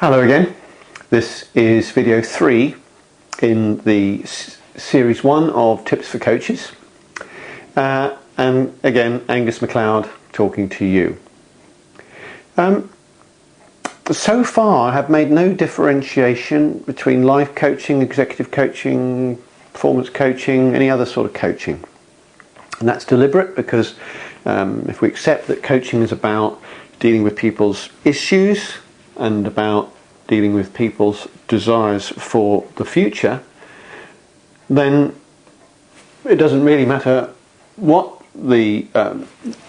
Hello again. This is video 3 in the series 1 of Tips for Coaches. And again, Angus McLEOD talking to you. So far I have made no differentiation between life coaching, executive coaching, performance coaching, any other sort of coaching. And that's deliberate because if we accept that coaching is about dealing with people's issues and about dealing with people's desires for the future, then it doesn't really matter what the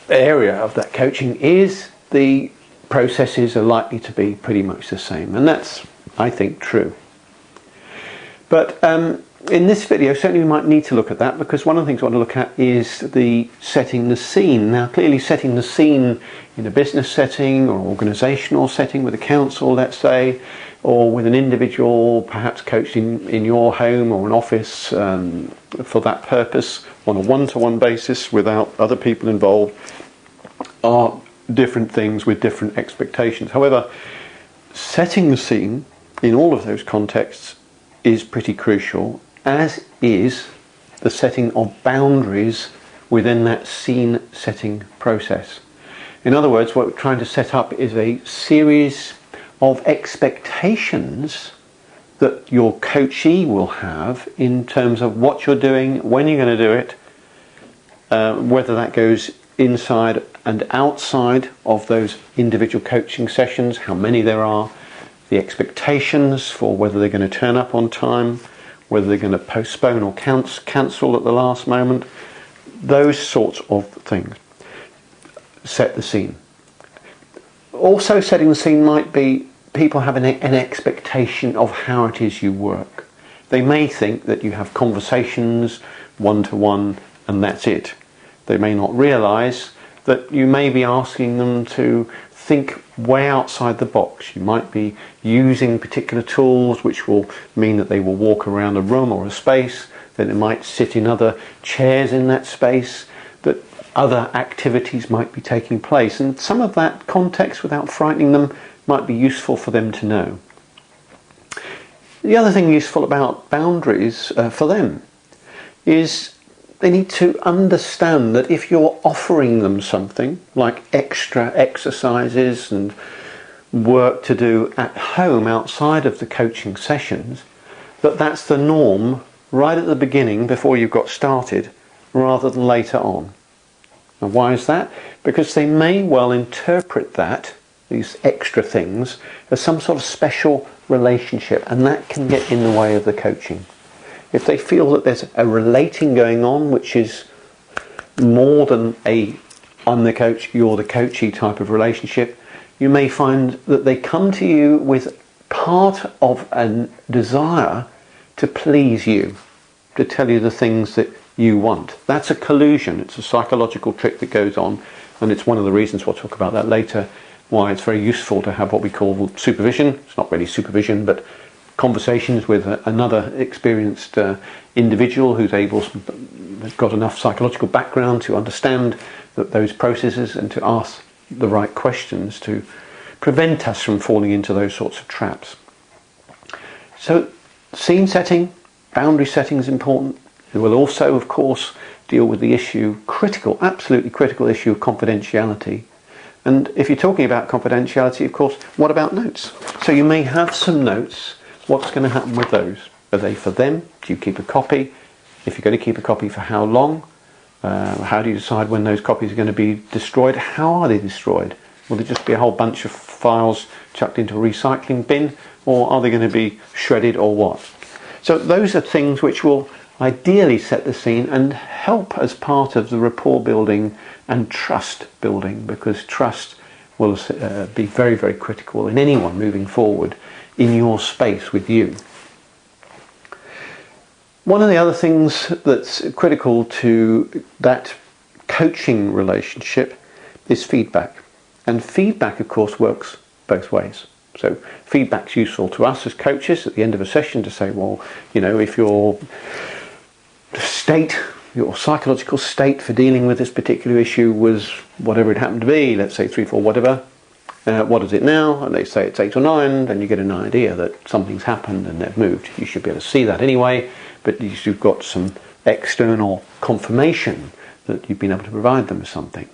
area of that coaching is, the processes are likely to be pretty much the same, and that's, I think, true. But in this video, certainly we might need to look at that, because one of the things I want to look at is the setting the scene. Now, clearly setting the scene in a business setting or organisational setting with a council, let's say, or with an individual, perhaps coached in your home or an office for that purpose on a one-to-one basis without other people involved, are different things with different expectations. However, setting the scene in all of those contexts is pretty crucial, as is the setting of boundaries within that scene setting process. In other words, what we're trying to set up is a series of expectations that your coachee will have in terms of what you're doing, when you're going to do it, whether that goes inside and outside of those individual coaching sessions, how many there are, the expectations for whether they're going to turn up on time, whether they're going to postpone or cancel at the last moment, those sorts of things. Set the scene. Also setting the scene might be people have an expectation of how it is you work. They may think that you have conversations one-to-one and that's it. They may not realise that you may be asking them to think way outside the box. You might be using particular tools which will mean that they will walk around a room or a space, that they might sit in other chairs in that space, that other activities might be taking place, and some of that context, without frightening them, might be useful for them to know. The other thing useful about boundaries for them is they need to understand that if you're offering them something like extra exercises and work to do at home outside of the coaching sessions, that that's the norm right at the beginning before you've got started rather than later on. And why is that? Because they may well interpret that, these extra things, as some sort of special relationship, and that can get in the way of the coaching. If they feel that there's a relating going on which is more than a I'm the coach, you're the coachee type of relationship, you may find that they come to you with part of a desire to please you, to tell you the things that you want. That's a collusion. It's a psychological trick that goes on, and it's one of the reasons, we'll talk about that later, why it's very useful to have what we call supervision. It's not really supervision, but conversations with another experienced individual who's got enough psychological background to understand those processes and to ask the right questions to prevent us from falling into those sorts of traps. So scene setting, boundary setting is important. It will also, of course, deal with the issue, absolutely critical issue of confidentiality. And if you're talking about confidentiality, of course, what about notes? So you may have some notes. What's going to happen with those? Are they for them? Do you keep a copy? If you're going to keep a copy, for how long? How do you decide when those copies are going to be destroyed? How are they destroyed? Will there just be a whole bunch of files chucked into a recycling bin? Or are they going to be shredded or what? So those are things which will ideally set the scene and help as part of the rapport building and trust building, because trust will be very, very critical in anyone moving forward in your space with you. One of the other things that's critical to that coaching relationship is feedback. And feedback, of course, works both ways. So feedback's useful to us as coaches at the end of a session to say, well, if your psychological state for dealing with this particular issue was whatever it happened to be, let's say 3, 4, whatever, What is it now? And they say it's 8 or 9, then you get an idea that something's happened and they've moved. You should be able to see that anyway, but you've got some external confirmation that you've been able to provide them with something.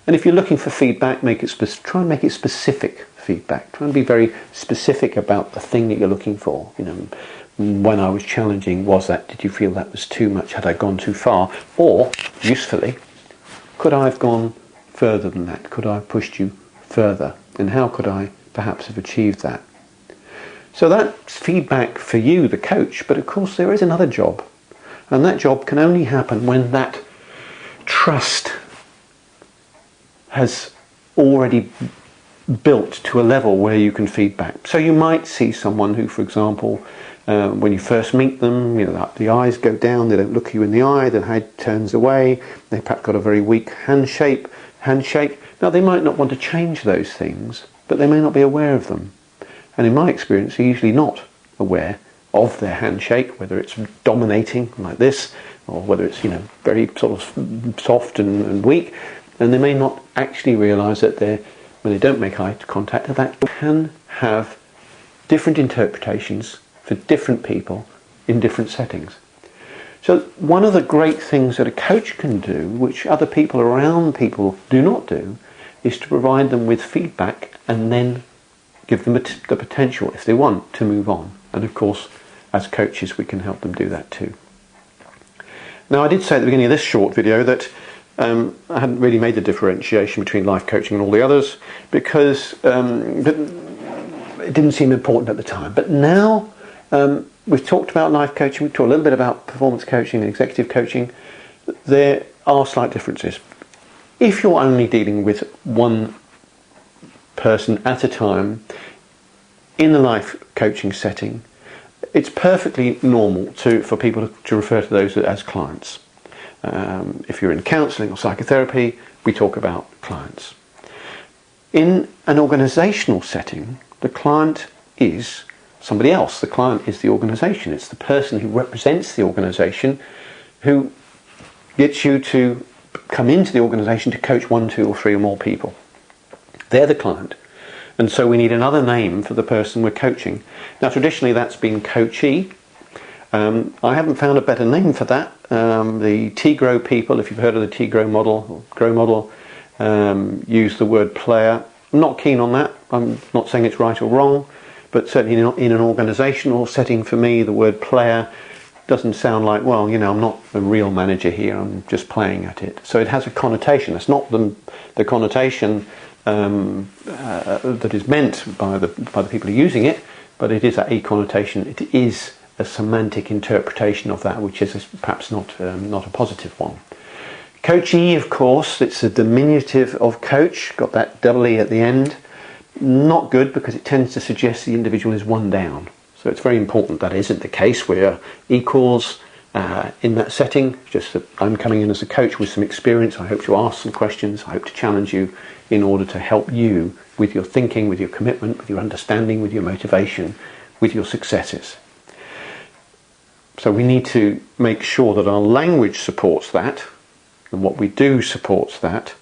And if you're looking for feedback, try and make it specific feedback. Try and be very specific about the thing that you're looking for. You know, when I was challenging, did you feel that was too much? Had I gone too far? Or, usefully, could I have gone further than that? Could I have pushed you further? And how could I perhaps have achieved that? So that's feedback for you, the coach, but of course there is another job. And that job can only happen when that trust has already built to a level where you can feedback. So you might see someone who, for example, when you first meet them, you know, the eyes go down, they don't look you in the eye, the head turns away, they've perhaps got a very weak handshake. Now they might not want to change those things, but they may not be aware of them. And in my experience, they're usually not aware of their handshake, whether it's dominating like this, or whether it's, you know, very sort of soft and weak, and they may not actually realise that when they don't make eye contact, that can have different interpretations for different people in different settings. So one of the great things that a coach can do, which other people around people do not do, is to provide them with feedback and then give them the potential, if they want, to move on. And of course, as coaches, we can help them do that too. Now, I did say at the beginning of this short video that I hadn't really made the differentiation between life coaching and all the others because it didn't seem important at the time. But now we've talked about life coaching, we've talked a little bit about performance coaching and executive coaching. There are slight differences. If you're only dealing with one person at a time in the life coaching setting, it's perfectly normal for people to refer to those as clients. If you're in counselling or psychotherapy, we talk about clients. In an organisational setting, the client is somebody else. The client is the organisation. It's the person who represents the organisation who gets you to come into the organisation to coach 1, 2 or 3 or more people. They're the client. And so we need another name for the person we're coaching. Now, traditionally that's been coachee. I haven't found a better name for that. The T-Grow people, if you've heard of the T-Grow model, use the word player. I'm not keen on that. I'm not saying it's right or wrong, but certainly in an organisational setting for me, the word player doesn't sound like, well, you know, I'm not a real manager here, I'm just playing at it. So it has a connotation. It's not the connotation that is meant by the people who are using it, but it is a connotation. It is a semantic interpretation of that, which is perhaps not a positive one. Coachee, of course, it's a diminutive of coach, got that double E at the end. Not good because it tends to suggest the individual is one down. So it's very important that isn't the case. We're equals in that setting, just that I'm coming in as a coach with some experience. I hope to ask some questions. I hope to challenge you in order to help you with your thinking, with your commitment, with your understanding, with your motivation, with your successes. So we need to make sure that our language supports that and what we do supports that,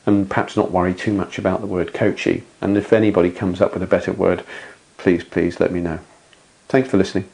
and perhaps not worry too much about the word coachee. And if anybody comes up with a better word, please let me know. Thanks for listening.